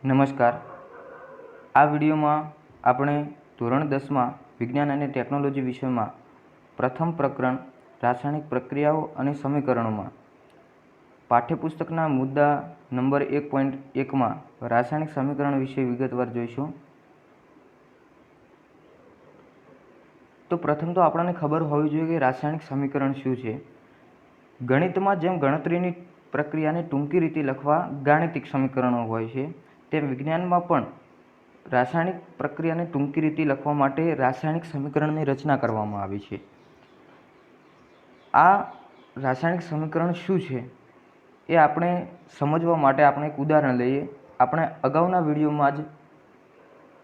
નમસ્કાર। આ વિડીયોમાં આપણે ધોરણ 10માં વિજ્ઞાન અને ટેકનોલોજી વિષયમાં પ્રથમ પ્રકરણ રાસાયણિક પ્રક્રિયાઓ અને સમીકરણોમાં પાઠ્યપુસ્તકના મુદ્દા નંબર 1.1માં રાસાયણિક સમીકરણ વિશે વિગતવાર જોઈશું। તો પ્રથમ તો આપણને ખબર હોવી જોઈએ કે રાસાયણિક સમીકરણ શું છે। ગણિતમાં જેમ ગણતરીની પ્રક્રિયાને ટૂંકી રીતે લખવા ગાણિતિક સમીકરણો હોય છે, તેમ વિજ્ઞાનમાં પણ રાસાયણિક પ્રક્રિયાને ટૂંકી રીતે લખવા માટે રાસાયણિક સમીકરણની રચના કરવામાં આવી છે। આ રાસાયણિક સમીકરણ શું છે એ આપણે સમજવા માટે આપણે એક ઉદાહરણ લઈએ। આપણે અગાઉના વિડીયોમાં જ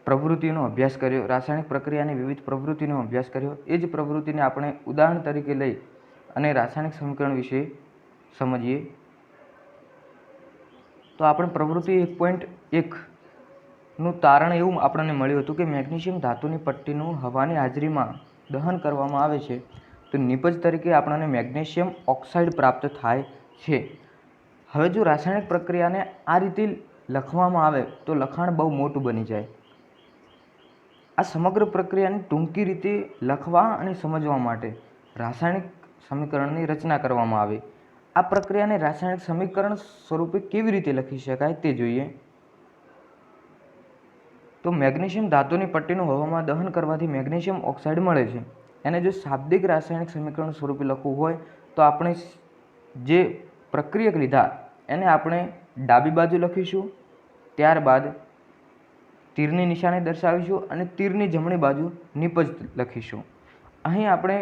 પ્રવૃત્તિનો અભ્યાસ કર્યો, રાસાયણિક પ્રક્રિયાની વિવિધ પ્રવૃત્તિનો અભ્યાસ કર્યો। એ જ પ્રવૃત્તિને આપણે ઉદાહરણ તરીકે લઈ અને રાસાયણિક સમીકરણ વિશે સમજીએ। તો આપણે પ્રવૃત્તિ 1.1નું તારણ એવું આપણને મળ્યું હતું કે મેગ્નેશિયમ ધાતુની પટ્ટીનું હવાની હાજરીમાં દહન કરવામાં આવે છે તો નિપજ તરીકે આપણને મેગ્નેશિયમ ઓક્સાઇડ પ્રાપ્ત થાય છે। હવે જો રાસાયણિક પ્રક્રિયાને આ રીતે લખવામાં આવે તો લખાણ બહુ મોટું બની જાય। આ સમગ્ર પ્રક્રિયાને ટૂંકી રીતે લખવા અને સમજવા માટે રાસાયણિક સમીકરણની રચના કરવામાં આવે। આ પ્રક્રિયાને રાસાયણિક સમીકરણ સ્વરૂપે કેવી રીતે લખી શકાય તે જોઈએ। તો મેગ્નેશિયમ ધાતુની પટ્ટીનું હવામાં દહન કરવાથી મેગ્નેશિયમ ઓક્સાઇડ મળે છે। એને જો શાબ્દિક રાસાયણિક સમીકરણ સ્વરૂપે લખવું હોય તો આપણે જે પ્રક્રિયક લીધા એને આપણે ડાબી બાજુ લખીશું, ત્યારબાદ તીરની નિશાની દર્શાવીશું અને તીરની જમણી બાજુ નિપજ લખીશું। અહીં આપણે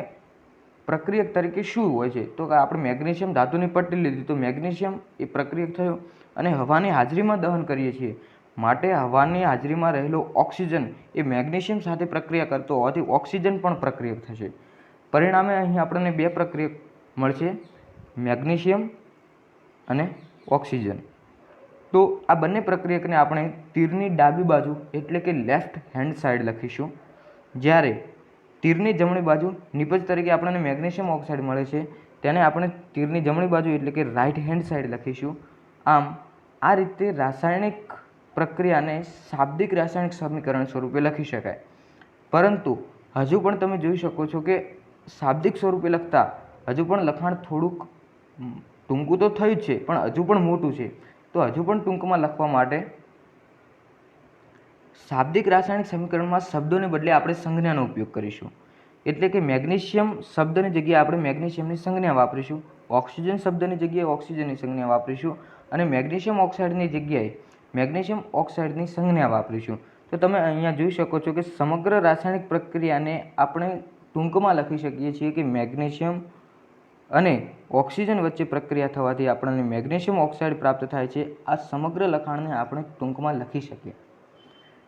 પ્રક્રિયક તરીકે શું હોય છે તો કે આપણે મેગ્નેશિયમ ધાતુની પટ્ટી લીધી તો મેગ્નેશિયમ એ પ્રક્રિયક થયું અને હવાની હાજરીમાં દહન કરીએ છીએ માટે હવાની હાજરીમાં રહેલો ઓક્સિજન એ મેગ્નેશિયમ સાથે પ્રક્રિયા કરતો હોવાથી ઓક્સિજન પણ પ્રક્રિયક થશે। પરિણામે અહીં આપણને બે પ્રક્રિયક મળશે, મેગ્નેશિયમ અને ઓક્સિજન। તો આ બંને પ્રક્રિયકને આપણે તીરની ડાબી બાજુ એટલે કે લેફ્ટ હેન્ડ સાઈડ લખીશું, જ્યારે તીરની જમણી બાજુ નિપજ તરીકે આપણને મેગ્નેશિયમ ઓક્સાઇડ મળે છે તેને આપણે તીરની જમણી બાજુ એટલે કે રાઇટ હેન્ડ સાઈડ લખીશું। આમ આ રીતે રાસાયણિક પ્રક્રિયાને શાબ્દિક રાસાયણિક સમીકરણ સ્વરૂપે લખી શકાય। પરંતુ હજુ પણ તમે જોઈ શકો છો કે શાબ્દિક સ્વરૂપે લખતા હજુ પણ લખાણ થોડુંક ટૂંકું તો થયું જ છે પણ હજુ પણ મોટું છે। તો હજુ પણ ટૂંકમાં લખવા માટે શાબ્દિક રાસાયણિક સમીકરણમાં શબ્દોને બદલે આપણે સંજ્ઞાનો ઉપયોગ કરીશું। એટલે કે મેગ્નેશિયમ શબ્દની જગ્યાએ આપણે મેગ્નેશિયમની સંજ્ઞા વાપરીશું, ઓક્સિજન શબ્દની જગ્યાએ ઓક્સિજનની સંજ્ઞા વાપરીશું અને મેગ્નેશિયમ ઓક્સાઇડની જગ્યાએ મેગ્નેશિયમ ઓક્સાઇડની સંજ્ઞા વાપરીશું। તો તમે અહીંયા જોઈ શકો છો કે સમગ્ર રાસાયણિક પ્રક્રિયાને આપણે ટૂંકમાં લખી શકીએ છીએ કે મેગ્નેશિયમ અને ઓક્સિજન વચ્ચે પ્રક્રિયા થવાથી આપણને મેગ્નેશિયમ ઓક્સાઇડ પ્રાપ્ત થાય છે। આ સમગ્ર લખાણને આપણે ટૂંકમાં લખી શકીએ,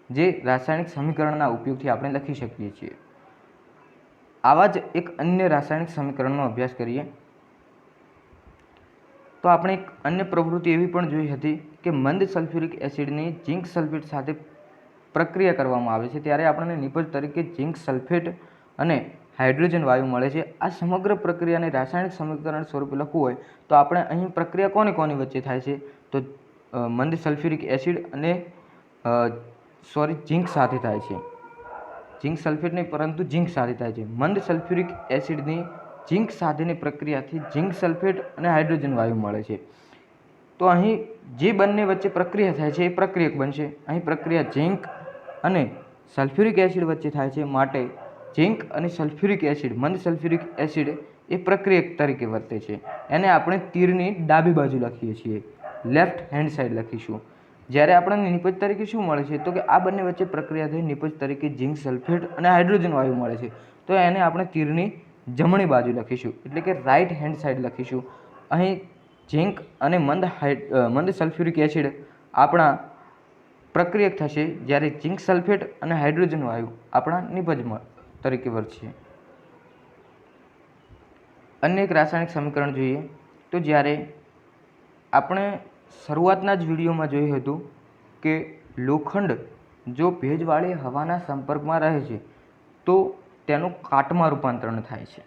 જે રાસાયણિક સમીકરણના ઉપયોગથી આપણે લખી શકીએ છીએ। આવા જ એક અન્ય રાસાયણિક સમીકરણનો અભ્યાસ કરીએ તો આપણે એક અન્ય પ્રવૃત્તિ એવી પણ જોઈ હતી કે મંદ સલ્ફ્યુરિક એસિડની ઝિંક સલ્ફેટ સાથે પ્રક્રિયા કરવામાં આવે છે ત્યારે આપણને નિપજ તરીકે ઝિંક સલ્ફેટ અને હાઇડ્રોજન વાયુ મળે છે। આ સમગ્ર પ્રક્રિયાને રાસાયણિક સમીકરણ સ્વરૂપે લખવું હોય તો આપણે અહીં પ્રક્રિયા કોની વચ્ચે થાય છે તો મંદ સલ્ફ્યુરિક એસિડ અને ઝિંક સાથે થાય છે। ઝિંક સલ્ફેટ નહીં પરંતુ ઝિંક સાથે થાય છે। મંદ સલ્ફ્યુરિક એસિડની ઝિંક સાથેની પ્રક્રિયાથી ઝિંક સલ્ફેટ અને હાઇડ્રોજન વાયુ મળે છે। તો અહીં જે બંને વચ્ચે પ્રક્રિયા થાય છે એ પ્રક્રિયક બનશે। અહીં પ્રક્રિયા ઝિંક અને સલ્ફ્યુરિક એસિડ વચ્ચે થાય છે માટે ઝિંક અને સલ્ફ્યુરિક એસિડ મંદ સલ્ફ્યુરિક એસિડ એ પ્રક્રિયક તરીકે વર્તે છે। એને આપણે તીરની ડાબી બાજુ લખીએ છીએ, લેફ્ટ હેન્ડ સાઈડ લખીશું। જ્યારે આપણને નિપજ તરીકે શું મળે છે તો કે આ બંને વચ્ચે પ્રક્રિયા થઈ નિપજ તરીકે ઝિંક સલ્ફેટ અને હાઇડ્રોજન વાયુ મળે છે તો એને આપણે તીરની જમણી બાજુ લખીશું એટલે કે રાઇટ હેન્ડ સાઈડ લખીશું। અહીં ઝિંક અને મંદ સલ્ફ્યુરિક એસિડ આપણા પ્રક્રિયક થશે, જ્યારે ઝિંક સલ્ફેટ અને હાઇડ્રોજન વાયુ આપણા નિપજ તરીકે વર્તશે। અન્ય એક રાસાયણિક સમીકરણ જોઈએ તો જ્યારે આપણે શરૂઆતના જ વિડીયોમાં જોયું હતું કે લોખંડ જો ભેજવાળી હવાના સંપર્કમાં રહે છે તો તેનું કાટમાં રૂપાંતરણ થાય છે।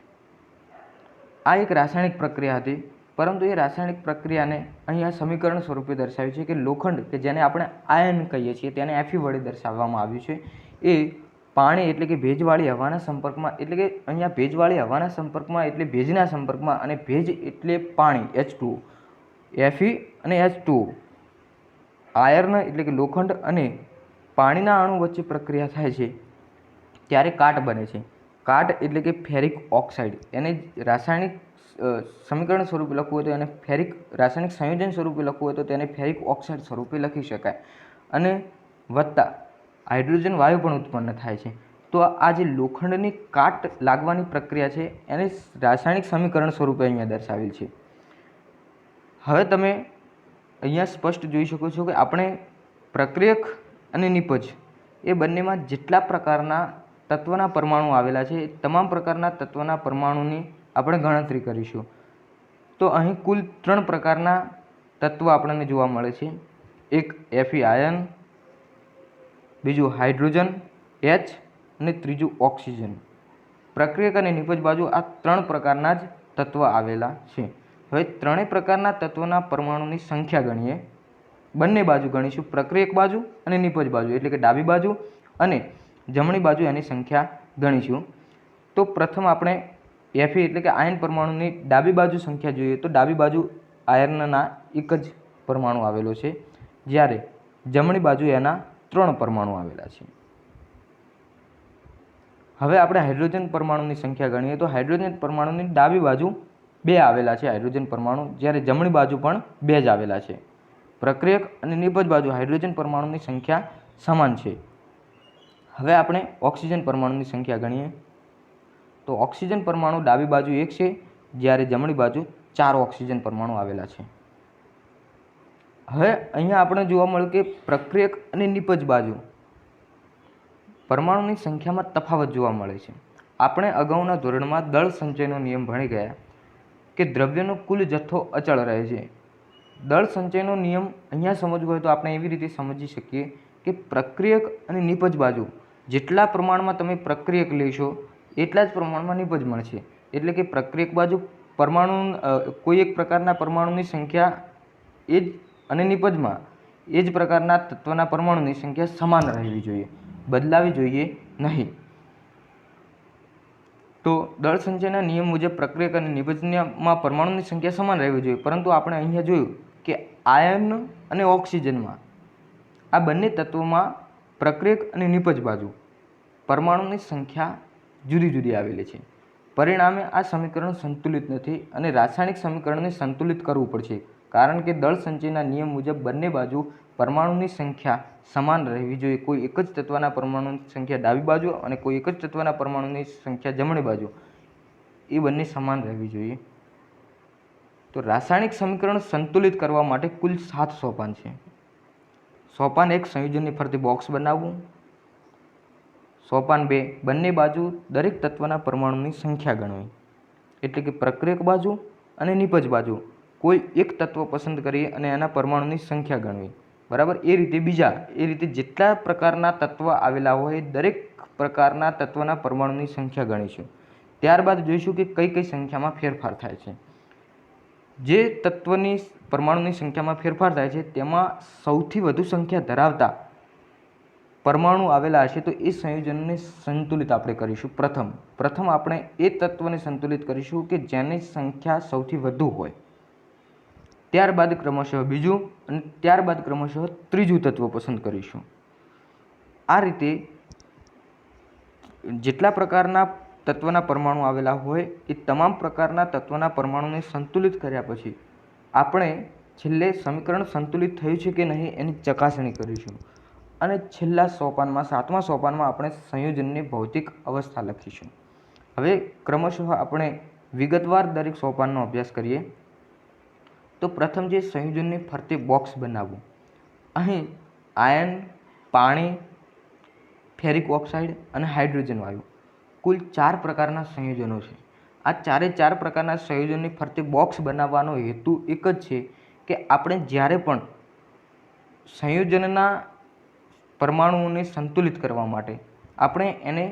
આ એક રાસાયણિક પ્રક્રિયા હતી પરંતુ એ રાસાયણિક પ્રક્રિયાને અહીંયા સમીકરણ સ્વરૂપે દર્શાવ્યું છે કે લોખંડ કે જેને આપણે આયન કહીએ છીએ તેને Fe વડે દર્શાવવામાં આવ્યું છે એ પાણી એટલે કે ભેજવાળી હવાના સંપર્કમાં એટલે કે અહીંયા ભેજવાળી હવાના સંપર્કમાં એટલે ભેજના સંપર્કમાં અને ભેજ એટલે પાણી H2O Fe અને H2O આયર્ન એટલે કે લોખંડ અને પાણીના અણુ વચ્ચે પ્રક્રિયા થાય છે ત્યારે કાટ બને છે. કાટ એટલે કે ફેરિક ઓક્સાઇડ. એને રાસાયણિક સમીકરણ સ્વરૂપે લખવું હોય તો એને ફેરિક રાસાયણિક સંયોજન સ્વરૂપે લખવું હોય તો તેને ફેરિક ઓક્સાઇડ સ્વરૂપે લખી શકાય. અને વત્તા હાઇડ્રોજન વાયુ પણ ઉત્પન્ન થાય છે. તો આ જે લોખંડની કાટ લાગવાની પ્રક્રિયા છે એને રાસાયણિક સમીકરણ સ્વરૂપે અહીંયા દર્શાવેલ છે. હવે તમે અહીંયા સ્પષ્ટ જોઈ શકો છો કે આપણે પ્રક્રિયક અને નિપજ એ બંનેમાં જેટલા પ્રકારના તત્વના પરમાણુ આવેલા છે એ તમામ પ્રકારના તત્વના પરમાણુની આપણે ગણતરી કરીશું. તો અહીં કુલ 3 પ્રકારના તત્વ આપણને જોવા મળે છે. એક Fe આયન, બીજું હાઇડ્રોજન H અને ત્રીજું ઓક્સિજન. પ્રક્રિયક અને નિપજ બાજુ આ 3 પ્રકારના જ તત્વ આવેલા છે. હવે ત્રણેય પ્રકારના તત્વોના પરમાણુની સંખ્યા ગણીએ. બંને બાજુ ગણીશું, પ્રક્રિયક બાજુ અને નિપજ બાજુ એટલે કે ડાબી બાજુ અને જમણી બાજુ એની સંખ્યા ગણીશું. તો પ્રથમ આપણે Fe એટલે કે આયન પરમાણુની ડાબી બાજુ સંખ્યા જોઈએ તો ડાબી બાજુ આયર્નના એક જ પરમાણુ આવેલો છે, જ્યારે જમણી બાજુ એના 3 પરમાણુ આવેલા છે. હવે આપણે હાઇડ્રોજન પરમાણુની સંખ્યા ગણીએ તો હાઇડ્રોજન પરમાણુની ડાબી બાજુ 2 આવેલા છે હાઇડ્રોજન પરમાણુ, જ્યારે જમણી બાજુ પણ 2 જ આવેલા છે. પ્રક્રિયક અને નિપજ બાજુ હાઇડ્રોજન પરમાણુની સંખ્યા સમાન છે. હવે આપણે ઓક્સિજન પરમાણુની સંખ્યા ગણીએ તો ઓક્સિજન પરમાણુ ડાબી બાજુ 1 છે, જ્યારે જમણી બાજુ 4 ઓક્સિજન પરમાણુ આવેલા છે. હવે અહીંયા આપણે જોવા મળ્યું કે પ્રક્રિયક અને નિપજ બાજુ પરમાણુની સંખ્યામાં તફાવત જોવા મળે છે. આપણે અગાઉના ધોરણમાં દળ સંચયનો નિયમ ભણી ગયા કે દ્રવ્યનો કુલ જથ્થો અચળ રહે છે. દળ સંચયનો નિયમ અહીંયા સમજવો હોય તો આપણે એવી રીતે સમજી શકીએ કે પ્રક્રિયક અને નિપજ બાજુ જેટલા પ્રમાણમાં તમે પ્રક્રિયક લેશો એટલા જ પ્રમાણમાં નિપજ મળશે. એટલે કે પ્રક્રિયક બાજુ પરમાણુ કોઈ એક પ્રકારના પરમાણુની સંખ્યા એ જ અને નિપજમાં એ જ પ્રકારના તત્વના પરમાણુની સંખ્યા સમાન રહેવી જોઈએ, બદલાવી જોઈએ નહીં. તો દળ સંચયના નિયમ મુજબ પ્રક્રિયક અને નિપજમાં પરમાણુની સંખ્યા સમાન રહેવી જોઈએ, પરંતુ આપણે અહીંયા જોયું કે આયન અને ઓક્સિજનમાં આ બંને તત્વોમાં પ્રક્રિયક અને નિપજ બાજુ પરમાણુની સંખ્યા જુદી જુદી આવેલી છે. પરિણામે આ સમીકરણ સંતુલિત નથી અને રાસાયણિક સમીકરણને સંતુલિત કરવું પડશે, કારણ કે દળ સંચયના નિયમ મુજબ બંને બાજુ પરમાણુની સંખ્યા સમાન રહેવી જોઈએ. કોઈ એક જ તત્વના પરમાણુની સંખ્યા ડાબી બાજુ અને કોઈ એક જ તત્વના પરમાણુની સંખ્યા જમણી બાજુ એ બંને સમાન રહેવી જોઈએ. તો રાસાયણિક સમીકરણ સંતુલિત કરવા માટે કુલ 7 સોપાન છે. સોપાન 1 સંયોજનની ફરતે બોક્સ બનાવવું. સોપાન 2 બંને બાજુ દરેક તત્વના પરમાણુની સંખ્યા ગણવી, એટલે કે પ્રક્રિયક બાજુ અને નિપજ બાજુ કોઈ એક તત્વ પસંદ કરી અને એના પરમાણુની સંખ્યા ગણવી. બરાબર. એ રીતે જેટલા પ્રકારના તત્વ આવેલા હોય દરેક પ્રકારના તત્વના પરમાણુની સંખ્યા ગણીશું. ત્યારબાદ જોઈશું કે કઈ કઈ સંખ્યામાં ફેરફાર થાય છે. જે તત્વની પરમાણુની સંખ્યામાં ફેરફાર થાય છે તેમાં સૌથી વધુ સંખ્યા ધરાવતા પરમાણુ આવેલા હશે તો એ સંયોજનને સંતુલિત આપણે કરીશું. પ્રથમ આપણે એ તત્વને સંતુલિત કરીશું કે જેની સંખ્યા સૌથી વધુ હોય. ત્યારબાદ ક્રમશઃ બીજું અને ત્યારબાદ ક્રમશઃ ત્રીજું તત્વ પસંદ કરીશું. આ રીતે જેટલા પ્રકારના તત્વના પરમાણુ આવેલા હોય એ તમામ પ્રકારના તત્વના પરમાણુને સંતુલિત કર્યા પછી આપણે છેલ્લે સમીકરણ સંતુલિત થયું છે કે નહીં એની ચકાસણી કરીશું. અને છેલ્લા સોપાનમાં 7મા સોપાનમાં આપણે સંયોજનની ભૌતિક અવસ્થા લખીશું. હવે ક્રમશઃ આપણે વિગતવાર દરેક સોપાનનો અભ્યાસ કરીએ. તો પ્રથમ જે સંયોજનની ફરતે બોક્સ બનાવવું. અહીં આયન, પાણી, ફેરિક ઓક્સાઇડ અને હાઇડ્રોજન વાયુ કુલ 4 પ્રકારના સંયોજનો છે. આ 4 પ્રકારના સંયોજનની ફરતે બોક્સ બનાવવાનો હેતુ એક જ છે કે આપણે જ્યારે પણ સંયોજનના પરમાણુઓને સંતુલિત કરવા માટે આપણે એને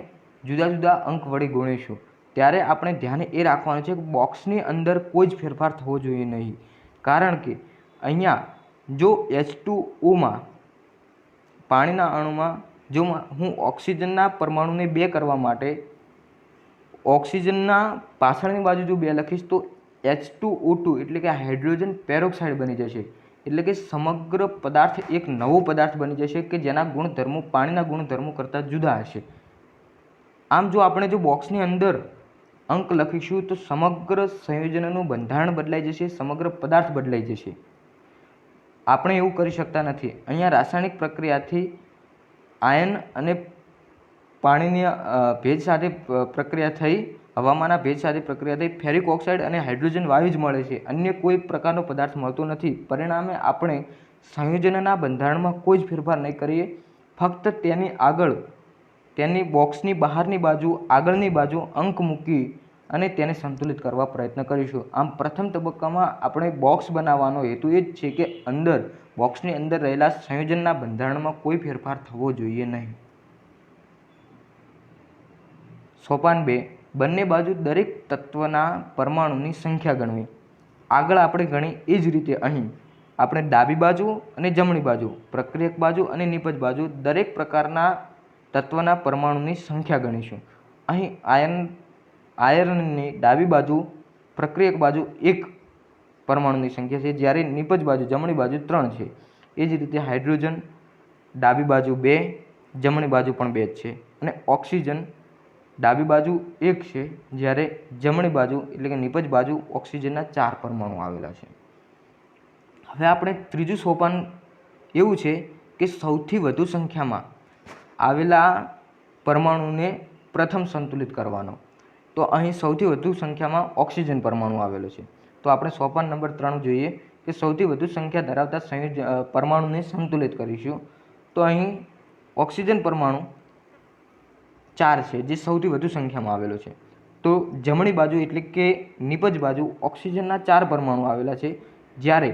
જુદા જુદા અંક વડે ગુણીશું. ત્યારે આપણે ધ્યાને એ રાખવાનું છે કે બોક્સની અંદર કોઈ જ ફેરફાર થવો જોઈએ નહીં, કારણ કે અહીંયા જો H2Oમાં પાણીના અણુમાં જો હું ઓક્સિજનના પરમાણુને 2 કરવા માટે ઓક્સિજનના પાછળની બાજુ જો 2 લખીશ તો H2O2 એટલે કે હાઇડ્રોજન પેરોક્સાઇડ બની જશે, એટલે કે સમગ્ર પદાર્થ એક નવો પદાર્થ બની જશે કે જેના ગુણધર્મો પાણીના ગુણધર્મો કરતાં જુદા હશે. આમ જો આપણે જો બોક્સની અંદર અંક લખીશું તો સમગ્ર સંયોજનનું બંધારણ બદલાઈ જશે, સમગ્ર પદાર્થ બદલાઈ જશે. આપણે એવું કરી શકતા નથી. અહીંયા રાસાયણિક પ્રક્રિયાથી આયન અને પાણીની ભેજ સાથે પ્રક્રિયા થઈ, હવામાનના ભેજ સાથે પ્રક્રિયા થઈ ફેરિક ઓક્સાઇડ અને હાઇડ્રોજન વાયુ જ મળે છે, અન્ય કોઈ પ્રકારનો પદાર્થ મળતો નથી. પરિણામે આપણે સંયોજનના બંધારણમાં કોઈ જ ફેરફાર નહીં કરીએ, ફક્ત તેની આગળ તેની બોક્સની બહારની બાજુ આગળની બાજુ અંક મૂકી અને તેને સંતુલિત કરવા પ્રયત્ન કરીશું. આમ પ્રથમ તબક્કામાં આપણે બોક્સ બનાવવાનો હેતુ એ જ છે કે અંદર બોક્સની અંદર રહેલા સંયોજનના બંધારણમાં કોઈ ફેરફાર થવો જોઈએ નહીં. સોપાન 2, બંને બાજુ દરેક તત્વના પરમાણુની સંખ્યા ગણવી. આગળ આપણે ગણી એ જ રીતે અહીં આપણે ડાબી બાજુ અને જમણી બાજુ, પ્રક્રિયક બાજુ અને નિપજ બાજુ દરેક પ્રકારના તત્વના પરમાણુની સંખ્યા ગણીશું. અહીં આયર્નની ડાબી બાજુ પ્રક્રિયક બાજુ 1 પરમાણુની સંખ્યા છે, જ્યારે નિપજ બાજુ જમણી બાજુ 3 છે. એ જ રીતે હાઇડ્રોજન ડાબી બાજુ 2, જમણી બાજુ પણ 2 જ છે, અને ઓક્સિજન ડાબી બાજુ 1 છે, જ્યારે જમણી બાજુ એટલે કે નિપજ બાજુ ઓક્સિજનના 4 પરમાણુ આવેલા છે. હવે આપણે ત્રીજું સોપાન એવું છે કે સૌથી વધુ સંખ્યામાં આવેલા પરમાણુને પ્રથમ સંતુલિત કરવાનો. તો અહીં સૌથી વધુ સંખ્યામાં ઓક્સિજન પરમાણુ આવેલો છે. તો આપણે સોપાન નંબર 3 જોઈએ કે સૌથી વધુ સંખ્યા ધરાવતા પરમાણુને સંતુલિત કરીશું. તો અહીં ઓક્સિજન પરમાણુ 4 છે, જે સૌથી વધુ સંખ્યામાં આવેલો છે. તો જમણી બાજુ એટલે કે નિપજ બાજુ ઓક્સિજનના 4 પરમાણુ આવેલા છે, જ્યારે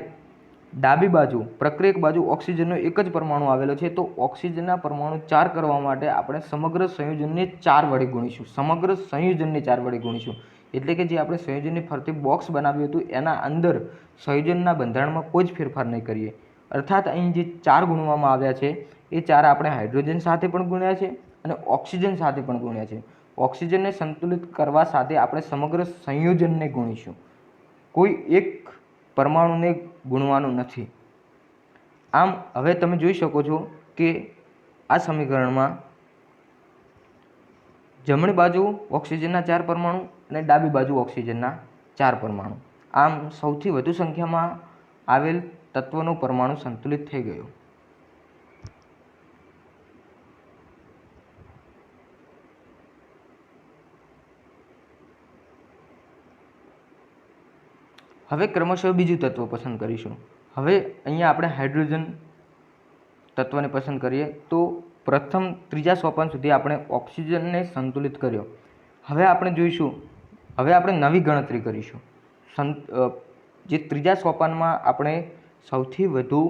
ડાબી બાજુ પ્રક્રિયક બાજુ ઓક્સિજનનો 1 જ પરમાણુ આવેલો છે. તો ઓક્સિજનના પરમાણુ 4 કરવા માટે આપણે સમગ્ર સંયોજનને 4 વડે ગુણીશું. સમગ્ર સંયોજનને 4 વડે ગુણીશું એટલે કે જે આપણે સંયોજનની ફરતે બોક્સ બનાવ્યું હતું એના અંદર સંયોજનના બંધારણમાં કોઈ જ ફેરફાર નહીં કરીએ. અર્થાત અહીં જે 4 ગુણવામાં આવ્યા છે એ 4 આપણે હાઇડ્રોજન સાથે પણ ગુણ્યા છે અને ઓક્સિજન સાથે પણ ગુણ્યા છે. ઓક્સિજનને સંતુલિત કરવા સાથે આપણે સમગ્ર સંયોજનને ગુણીશું, કોઈ એક પરમાણુને ગુણવાનું નથી. આમ હવે તમે જોઈ શકો છો કે આ સમીકરણમાં જમણી બાજુ ઓક્સિજનના 4 પરમાણુ અને ડાબી બાજુ ઓક્સિજનના 4 પરમાણુ. આમ સૌથી વધુ સંખ્યામાં આવેલ તત્વનો પરમાણુ સંતુલિત થઈ ગયો. હવે ક્રમશઃ બીજું તત્વ પસંદ કરીશું. હવે અહીંયા આપણે હાઇડ્રોજન તત્વને પસંદ કરીએ. તો પ્રથમ ત્રીજા સોપાન સુધી આપણે ઓક્સિજનને સંતુલિત કર્યો. હવે આપણે જોઈશું, હવે આપણે નવી ગણતરી કરીશું. જે ત્રીજા સોપાનમાં આપણે સૌથી વધુ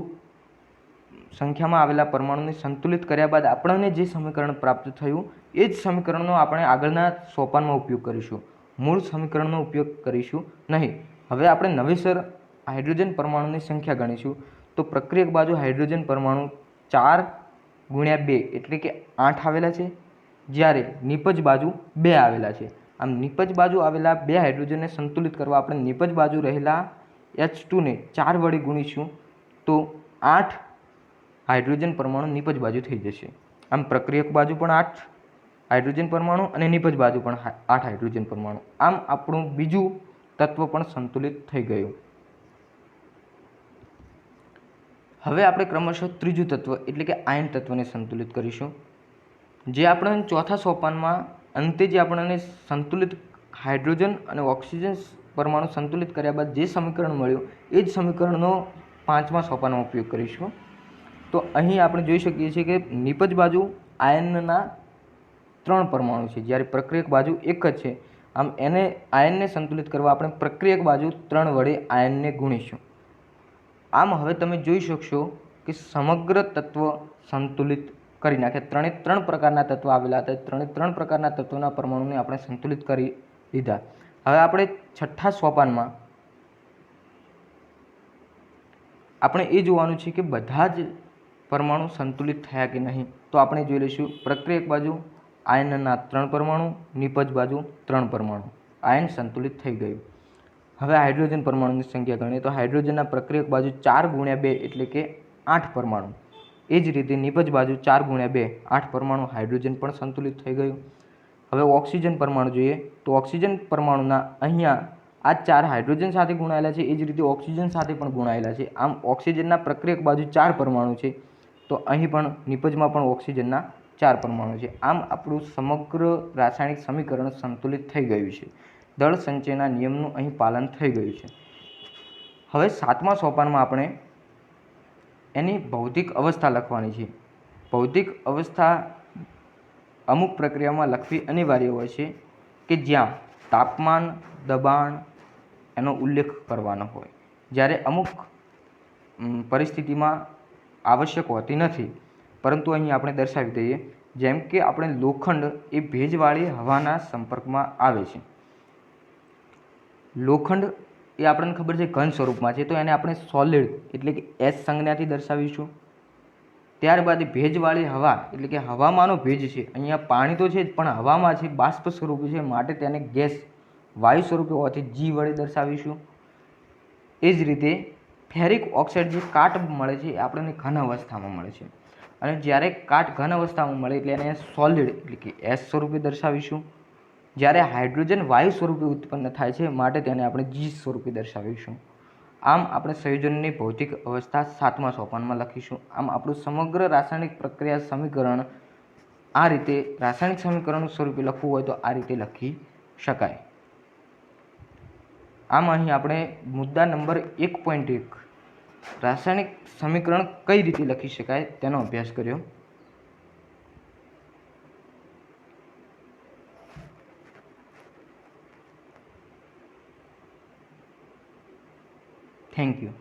સંખ્યામાં આવેલા પરમાણુને સંતુલિત કર્યા બાદ આપણને જે સમીકરણ પ્રાપ્ત થયું એ જ સમીકરણનો આપણે આગળના સોપાનમાં ઉપયોગ કરીશું. મૂળ સમીકરણનો ઉપયોગ કરીશું નહીં. હવે આપણે નવેસર હાઇડ્રોજન પરમાણુની સંખ્યા ગણીશું. તો પ્રક્રિયક બાજુ હાઇડ્રોજન પરમાણુ 4 ગુણ્યા 2 એટલે કે 8 આવેલા છે, જ્યારે નિપજ બાજુ 2 આવેલા છે. આમ નિપજ બાજુ આવેલા 2 હાઇડ્રોજનને સંતુલિત કરવા આપણે નિપજ બાજુ રહેલા H2 ને 4 વડે ગુણીશું તો 8 હાઇડ્રોજન પરમાણુ નિપજ બાજુ થઈ જશે. આમ પ્રક્રિયક બાજુ પણ 8 હાઇડ્રોજન પરમાણુ અને નિપજ બાજુ પણ 8 હાઇડ્રોજન પરમાણુ. આમ આપણું બીજું તત્વ પણ સંતુલિત થઈ ગયું. હવે આપણે ક્રમશઃ ત્રીજું તત્વ એટલે કે આયન તત્વને સંતુલિત કરીશું. જે આપણે ચોથા સોપાનમાં અંતે જે આપણને સંતુલિત હાઇડ્રોજન અને ઓક્સિજન પરમાણુ સંતુલિત કર્યા બાદ જે સમીકરણ મળ્યું એ જ સમીકરણનો 5મા સોપાનમાં ઉપયોગ કરીશું. તો અહીં આપણે જોઈ શકીએ છીએ કે નિપજ બાજુ આયનના 3 પરમાણુ છે, જ્યારે પ્રક્રિયક બાજુ 1 જ છે. આમ આયનને સંતુલિત કરવા આપણે પ્રક્રિયક બાજુ 3 વડે આયનને ગુણીશું. આમ હવે તમે જોઈ શકશો કે સમગ્ર તત્વ સંતુલિત કરી નાખ્યા. 3 પ્રકારના તત્વ આવેલા હતા. 3 પ્રકારના તત્વના પરમાણુને આપણે સંતુલિત કરી લીધા। હવે આપણે છઠ્ઠા સોપાનમાં આપણે એ જોવાનું છે કે બધા જ પરમાણુ સંતુલિત થયા કે નહીં। તો આપણે જોઈ લઈશું પ્રક્રિયક બાજુ આયનના 3 પરમાણુ, નિપજ બાજુ 3 પરમાણુ, આયન સંતુલિત થઈ ગયું। હવે હાઇડ્રોજન પરમાણુની સંખ્યા ગણીએ તો હાઇડ્રોજનના પ્રક્રિયક બાજુ 4 × 2 એટલે કે 8 પરમાણુ, એ જ રીતે નિપજ બાજુ 4 × 2 8 પરમાણુ, હાઇડ્રોજન પણ સંતુલિત થઈ ગયું। હવે ઓક્સિજન પરમાણુ જોઈએ તો ઓક્સિજન પરમાણુના અહીંયા આ 4 હાઇડ્રોજન સાથે ગુણાયેલા છે, એ જ રીતે ઓક્સિજન સાથે પણ ગુણાયેલા છે। આમ ઓક્સિજનના પ્રક્રિયક બાજુ 4 પરમાણુ છે, તો અહીં પણ નિપજમાં પણ ઓક્સિજનના 4 પરમાણુ છે। આમ આપણું સમગ્ર રાસાયણિક સમીકરણ સંતુલિત થઈ ગયું છે। દળ સંચયના નિયમનું અહીં પાલન થઈ ગયું છે। હવે 7મા સોપાનમાં આપણે એની ભૌતિક અવસ્થા લખવાની છે। ભૌતિક અવસ્થા અમુક પ્રક્રિયામાં લખવી અનિવાર્ય હોય છે કે જ્યાં તાપમાન, દબાણ એનો ઉલ્લેખ કરવાનો હોય, જ્યારે અમુક પરિસ્થિતિમાં આવશ્યક હોતી નથી, પરંતુ અહીં આપણે દર્શાવી દઈએ। જેમ કે આપણે લોખંડ એ ભેજવાળી હવાના સંપર્કમાં આવે છે। લોખંડ એ આપણને ખબર છે ઘન સ્વરૂપમાં છે, તો એને આપણે સોલિડ એટલે કે એસ સંજ્ઞાથી દર્શાવીશું। ત્યારબાદ ભેજવાળી હવા એટલે કે હવામાંનો ભેજ છે, અહીંયા પાણી તો છે જ પણ હવામાં છે, બાષ્પ સ્વરૂપે છે, માટે તેને ગેસ વાયુ સ્વરૂપે હોવાથી જી વડે દર્શાવીશું। એ જ રીતે ફેરિક ઓક્સાઇડ જે કાટ મળે છે એ આપણને ઘન અવસ્થામાં મળે છે, અને જ્યારે કાટ ઘન અવસ્થામાં મળે એટલે એને સોલિડ એટલે કે એસ સ્વરૂપે દર્શાવીશું। જ્યારે હાઇડ્રોજન વાયુ સ્વરૂપે ઉત્પન્ન થાય છે, માટે તેને આપણે જી સ્વરૂપે દર્શાવીશું। આમ આપણે સંયોજનની ભૌતિક અવસ્થા 7મા સોપાનમાં લખીશું। આમ આપણું સમગ્ર રાસાયણિક પ્રક્રિયા સમીકરણ આ રીતે રાસાયણિક સમીકરણ સ્વરૂપે લખવું હોય તો આ રીતે લખી શકાય। આમ અહીં આપણે મુદ્દા નંબર 1.1 રાસાયણિક સમીકરણ કઈ રીતે લખી શકાય તેનો અભ્યાસ કર્યો। Thank you.